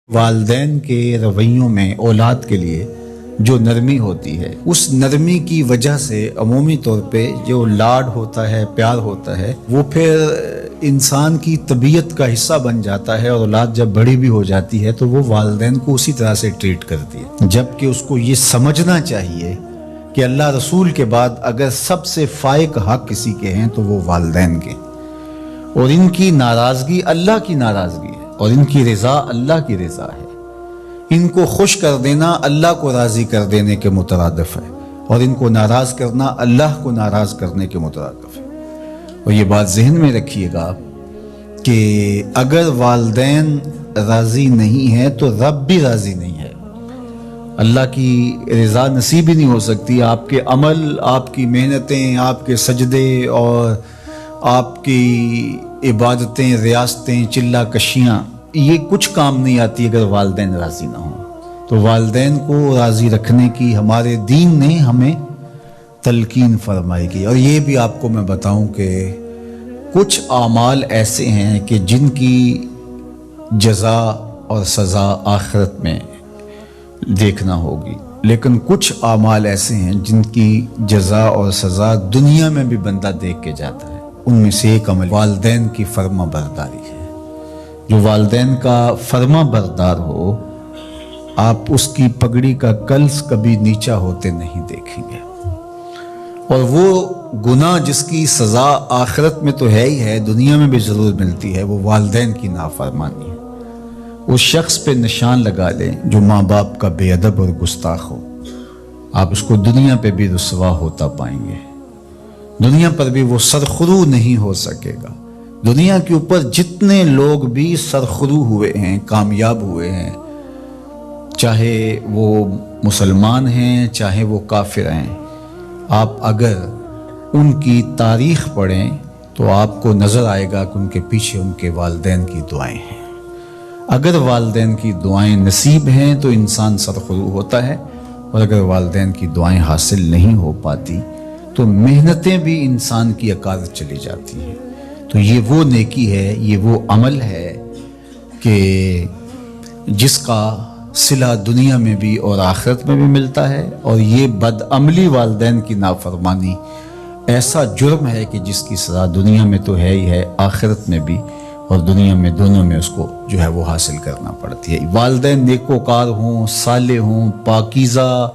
والدین کے رویوں میں اولاد کے لیے جو نرمی ہوتی ہے، اس نرمی کی وجہ سے عمومی طور پہ جو لاڈ ہوتا ہے، پیار ہوتا ہے، وہ پھر انسان کی طبیعت کا حصہ بن جاتا ہے، اور اولاد جب بڑی بھی ہو جاتی ہے تو وہ والدین کو اسی طرح سے ٹریٹ کرتی ہے، جبکہ اس کو یہ سمجھنا چاہیے کہ اللہ رسول کے بعد اگر سب سے فائق حق کسی کے ہیں تو وہ والدین کے، اور ان کی ناراضگی اللہ کی ناراضگی ہے، اور ان کی رضا اللہ کی رضا ہے۔ ان کو خوش کر دینا اللہ کو راضی کر دینے کے مترادف ہے، اور ان کو ناراض کرنا اللہ کو ناراض کرنے کے مترادف ہے۔ اور یہ بات ذہن میں رکھیے گا کہ اگر والدین راضی نہیں ہیں تو رب بھی راضی نہیں ہے۔ اللہ کی رضا نصیب ہی نہیں ہو سکتی، آپ کے عمل، آپ کی محنتیں، آپ کے سجدے اور آپ کی عبادتیں، ریاستیں، چلہ کشیاں، یہ کچھ کام نہیں آتی اگر والدین راضی نہ ہوں۔ تو والدین کو راضی رکھنے کی ہمارے دین نے ہمیں تلقین فرمائی کی۔ اور یہ بھی آپ کو میں بتاؤں کہ کچھ اعمال ایسے ہیں کہ جن کی جزا اور سزا آخرت میں دیکھنا ہوگی، لیکن کچھ اعمال ایسے ہیں جن کی جزا اور سزا دنیا میں بھی بندہ دیکھ کے جاتا ہے۔ ان میں سے ایک عمل والدین کی فرما برداری ہے۔ جو والدین کا فرما بردار ہو، آپ اس کی پگڑی کا کلس کبھی نیچا ہوتے نہیں دیکھیں گے، اور وہ گناہ جس کی سزا آخرت میں تو ہے ہی ہے، دنیا میں بھی ضرور ملتی ہے، وہ والدین کی نافرمانی ہے۔ اس شخص پہ نشان لگا لیں جو ماں باپ کا بے ادب اور گستاخ ہو، آپ اس کو دنیا پہ بھی رسوا ہوتا پائیں گے، دنیا پر بھی وہ سرخرو نہیں ہو سکے گا۔ دنیا کے اوپر جتنے لوگ بھی سرخرو ہوئے ہیں، کامیاب ہوئے ہیں، چاہے وہ مسلمان ہیں چاہے وہ کافر ہیں، آپ اگر ان کی تاریخ پڑھیں تو آپ کو نظر آئے گا کہ ان کے پیچھے ان کے والدین کی دعائیں ہیں۔ اگر والدین کی دعائیں نصیب ہیں تو انسان سرخرو ہوتا ہے، اور اگر والدین کی دعائیں حاصل نہیں ہو پاتی تو محنتیں بھی انسان کی اکاد چلی جاتی ہیں۔ تو یہ وہ نیکی ہے، یہ وہ عمل ہے کہ جس کا صلہ دنیا میں بھی اور آخرت میں بھی ملتا ہے، اور یہ بدعملی والدین کی نافرمانی ایسا جرم ہے کہ جس کی سزا دنیا میں تو ہے ہی ہے، آخرت میں بھی اور دنیا میں دونوں میں اس کو جو ہے وہ حاصل کرنا پڑتی ہے۔ والدین نیکوکار ہوں، صالح ہوں، پاکیزہ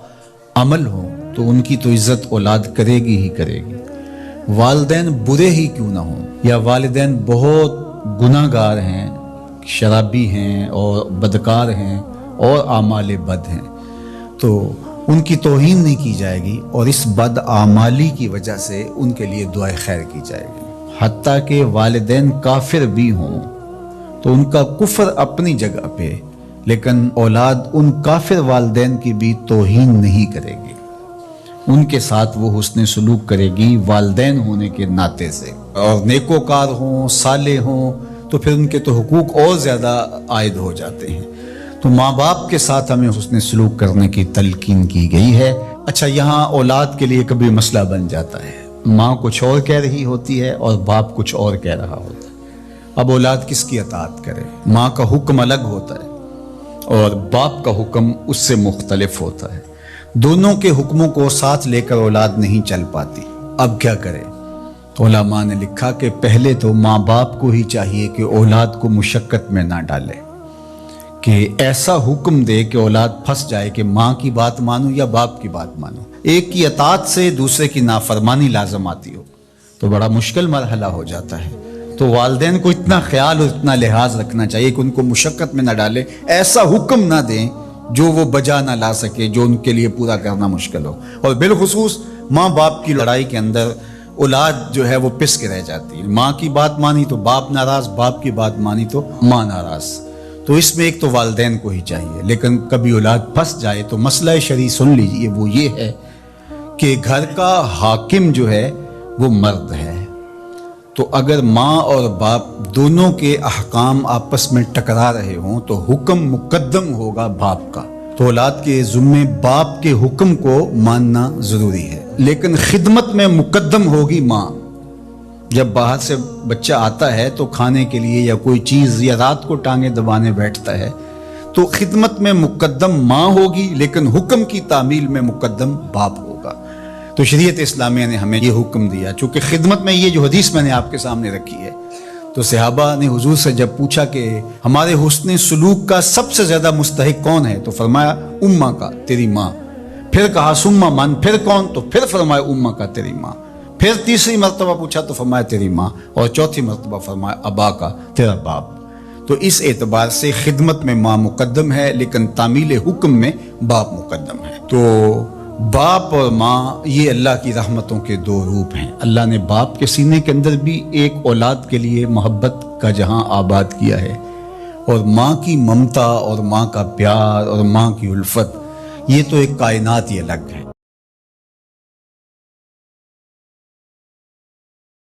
عمل ہوں تو ان کی تو عزت اولاد کرے گی ہی کرے گی، والدین برے ہی کیوں نہ ہوں، یا والدین بہت گناہ گار ہیں، شرابی ہیں اور بدکار ہیں اور اعمال بد ہیں، تو ان کی توہین نہیں کی جائے گی، اور اس بد اعمالی کی وجہ سے ان کے لیے دعائے خیر کی جائے گی۔ حتیٰ کہ والدین کافر بھی ہوں تو ان کا کفر اپنی جگہ پہ، لیکن اولاد ان کافر والدین کی بھی توہین نہیں کرے گی، ان کے ساتھ وہ حسن سلوک کرے گی والدین ہونے کے ناطے سے، اور نیکوکار ہوں، صالح ہوں تو پھر ان کے تو حقوق اور زیادہ عائد ہو جاتے ہیں۔ تو ماں باپ کے ساتھ ہمیں حسن سلوک کرنے کی تلقین کی گئی ہے۔ اچھا، یہاں اولاد کے لیے کبھی مسئلہ بن جاتا ہے، ماں کچھ اور کہہ رہی ہوتی ہے اور باپ کچھ اور کہہ رہا ہوتا ہے، اب اولاد کس کی اطاعت کرے؟ ماں کا حکم الگ ہوتا ہے اور باپ کا حکم اس سے مختلف ہوتا ہے، دونوں کے حکموں کو ساتھ لے کر اولاد نہیں چل پاتی۔ اب کیا کرے؟ علماء نے لکھا کہ پہلے تو ماں باپ کو ہی چاہیے کہ اولاد کو مشقت میں نہ ڈالے، کہ ایسا حکم دے کہ اولاد پھنس جائے کہ ماں کی بات مانو یا باپ کی بات مانو، ایک کی اطاعت سے دوسرے کی نافرمانی لازم آتی ہو تو بڑا مشکل مرحلہ ہو جاتا ہے۔ تو والدین کو اتنا خیال اور اتنا لحاظ رکھنا چاہیے کہ ان کو مشقت میں نہ ڈالے، ایسا حکم نہ دیں جو وہ بجا نہ لا سکے، جو ان کے لیے پورا کرنا مشکل ہو۔ اور بالخصوص ماں باپ کی لڑائی کے اندر اولاد جو ہے وہ پس کے رہ جاتی ہے، ماں کی بات مانی تو باپ ناراض، باپ کی بات مانی تو ماں ناراض۔ تو اس میں ایک تو والدین کو ہی چاہیے، لیکن کبھی اولاد پھنس جائے تو مسئلہ شرعی سن لیجئے، وہ یہ ہے کہ گھر کا حاکم جو ہے وہ مرد ہے، تو اگر ماں اور باپ دونوں کے احکام آپس میں ٹکرا رہے ہوں تو حکم مقدم ہوگا باپ کا، تو اولاد کے ذمے باپ کے حکم کو ماننا ضروری ہے، لیکن خدمت میں مقدم ہوگی ماں۔ جب باہر سے بچہ آتا ہے تو کھانے کے لیے یا کوئی چیز، یا رات کو ٹانگیں دبانے بیٹھتا ہے تو خدمت میں مقدم ماں ہوگی لیکن حکم کی تعمیل میں مقدم باپ ہوگا. تو شریعت اسلامیہ نے ہمیں یہ حکم دیا. چونکہ خدمت میں یہ جو حدیث میں نے آپ کے سامنے رکھی ہے، تو صحابہ نے حضور سے جب پوچھا کہ ہمارے حسن سلوک کا سب سے زیادہ مستحق کون ہے، تو فرمایا اماں کا، تیری ماں. پھر کہا سما من، پھر کون؟ تو پھر فرمایا اماں کا، تیری ماں. پھر تیسری مرتبہ پوچھا تو فرمایا تیری ماں، اور چوتھی مرتبہ فرمایا ابا کا، تیرا باپ. تو اس اعتبار سے خدمت میں ماں مقدم ہے لیکن تعمیل حکم میں باپ مقدم ہے. تو باپ اور ماں یہ اللہ کی رحمتوں کے دو روپ ہیں. اللہ نے باپ کے سینے کے اندر بھی ایک اولاد کے لیے محبت کا جہاں آباد کیا ہے، اور ماں کی ممتا اور ماں کا پیار اور ماں کی الفت، یہ تو ایک کائنات ہی الگ ہے.